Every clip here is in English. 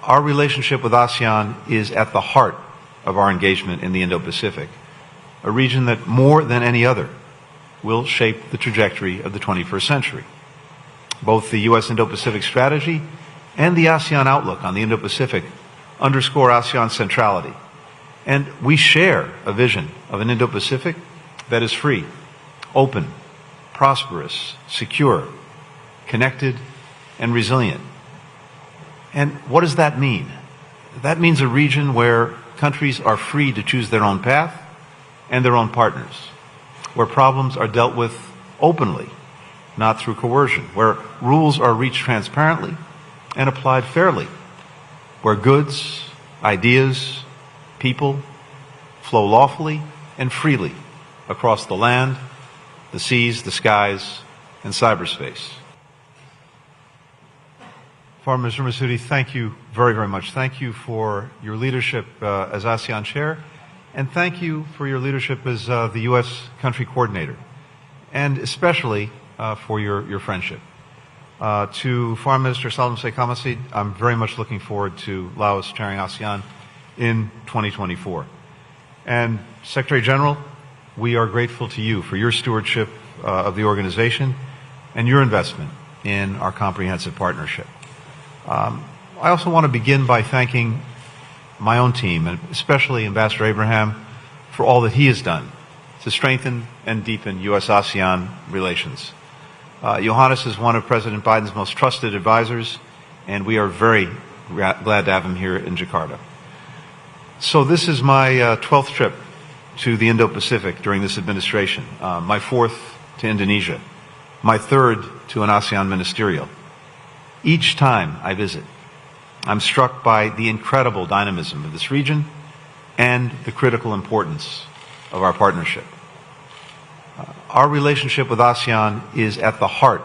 Our relationship with ASEAN is at the heart of our engagement in the Indo-Pacific, a region that more than any other will shape the trajectory of the 21st century. Both the U.S. Indo-Pacific strategy and the ASEAN outlook on the Indo-Pacific underscore ASEAN's centrality. And we share a vision of an Indo-Pacific that is free, open, prosperous, secure, connected, and resilient. And what does that mean? That means a region where countries are free to choose their own path and their own partners, where problems are dealt with openly, not through coercion, where rules are reached transparently and applied fairly, where goods, ideas, people flow lawfully and freely across the land, the seas, the skies, and cyberspace. Foreign Minister Masudi, thank you very, very much. Thank you for your leadership as ASEAN chair, and thank you for your leadership as the U.S. country coordinator, and especially for your friendship. To Foreign Minister Salam Sheikh Hamid, I'm very much looking forward to Laos chairing ASEAN in 2024. And Secretary General, we are grateful to you for your stewardship of the organization and your investment in our comprehensive partnership. I also want to begin by thanking my own team, and especially Ambassador Abraham, for all that he has done to strengthen and deepen U.S.-ASEAN relations. Johannes is one of President Biden's most trusted advisors, and we are very glad to have him here in Jakarta. So this is my 12th trip to the Indo-Pacific during this administration, my 4th to Indonesia, my 3rd to an ASEAN ministerial. Each time I visit, I'm struck by the incredible dynamism of this region and the critical importance of our partnership. Our relationship with ASEAN is at the heart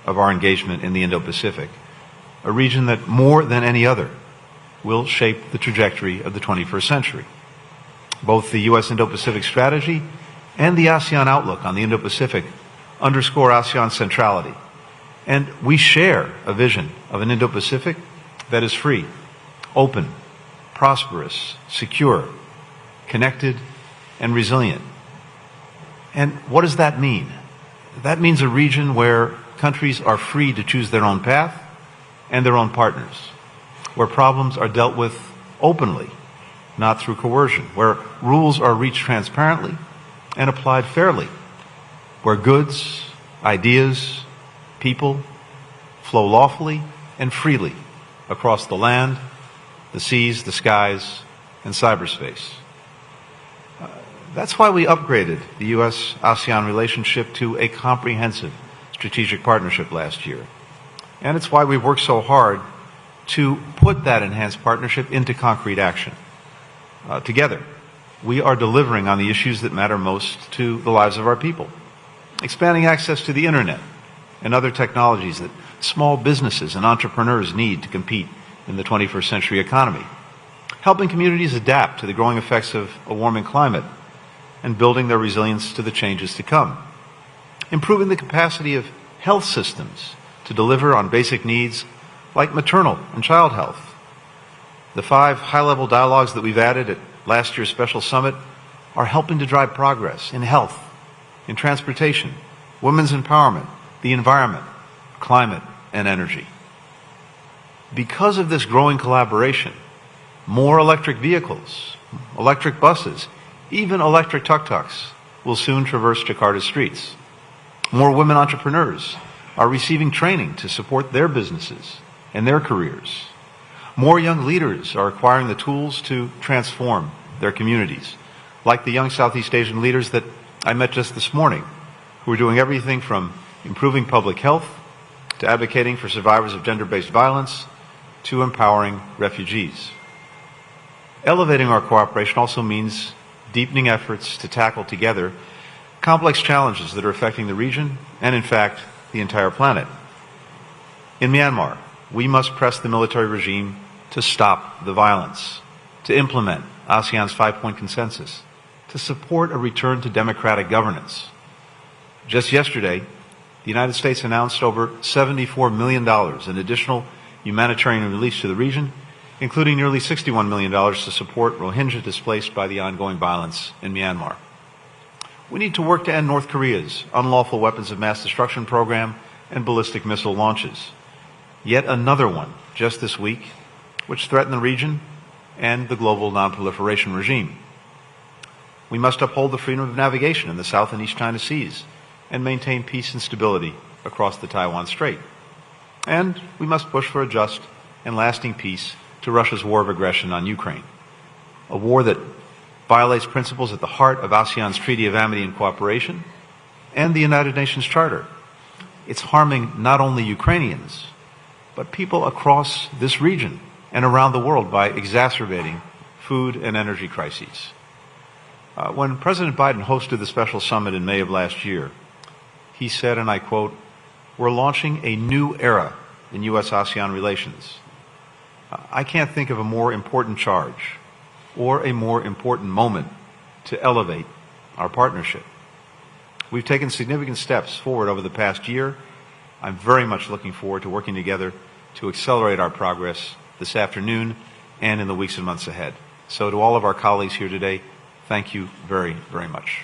of our engagement in the Indo-Pacific, a region that more than any other will shape the trajectory of the 21st century. Both the U.S. Indo-Pacific strategy and the ASEAN outlook on the Indo-Pacific underscore ASEAN's centrality. And we share a vision of an Indo-Pacific that is free, open, prosperous, secure, connected, and resilient. And what does that mean? That means a region where countries are free to choose their own path and their own partners, where problems are dealt with openly, not through coercion, where rules are reached transparently and applied fairly, where goods, ideas, people flow lawfully and freely across the land, the seas, the skies, and cyberspace. That's why we upgraded the U.S.-ASEAN relationship to a comprehensive strategic partnership last year. And it's why we've worked so hard to put that enhanced partnership into concrete action. Together, we are delivering on the issues that matter most to the lives of our people, expanding access to the internet and other technologies that small businesses and entrepreneurs need to compete in the 21st century economy, helping communities adapt to the growing effects of a warming climate and building their resilience to the changes to come, improving the capacity of health systems to deliver on basic needs like maternal and child health. The 5 high-level dialogues that we've added at last year's special summit are helping to drive progress in health, in transportation, women's empowerment, the environment, climate, and energy. Because of this growing collaboration, more electric vehicles, electric buses, even electric tuk-tuks will soon traverse Jakarta's streets. More women entrepreneurs are receiving training to support their businesses and their careers. More young leaders are acquiring the tools to transform their communities, like the young Southeast Asian leaders that I met just this morning, who are doing everything from improving public health to advocating for survivors of gender-based violence to empowering refugees. Elevating our cooperation also means deepening efforts to tackle together complex challenges that are affecting the region and, in fact, the entire planet. In Myanmar, we must press the military regime to stop the violence, to implement ASEAN's 5-point consensus, to support a return to democratic governance. Just yesterday, the United States announced over $74 million in additional humanitarian relief to the region, including nearly $61 million to support Rohingya displaced by the ongoing violence in Myanmar. We need to work to end North Korea's unlawful weapons of mass destruction program and ballistic missile launches. Yet another one, just this week, which threaten the region and the global nonproliferation regime. We must uphold the freedom of navigation in the South and East China Seas and maintain peace and stability across the Taiwan Strait. And we must push for a just and lasting peace to Russia's war of aggression on Ukraine, a war that violates principles at the heart of ASEAN's Treaty of Amity and Cooperation and the United Nations Charter. It's harming not only Ukrainians, but people across this region and around the world by exacerbating food and energy crises. When President Biden hosted the special summit in May of last year, he said, and I quote, "We're launching a new era in U.S.-ASEAN relations. I can't think of a more important charge or a more important moment to elevate our partnership. We've taken significant steps forward over the past year. I'm very much looking forward to working together to accelerate our progress this afternoon and in the weeks and months ahead." So to all of our colleagues here today, thank you very, very much.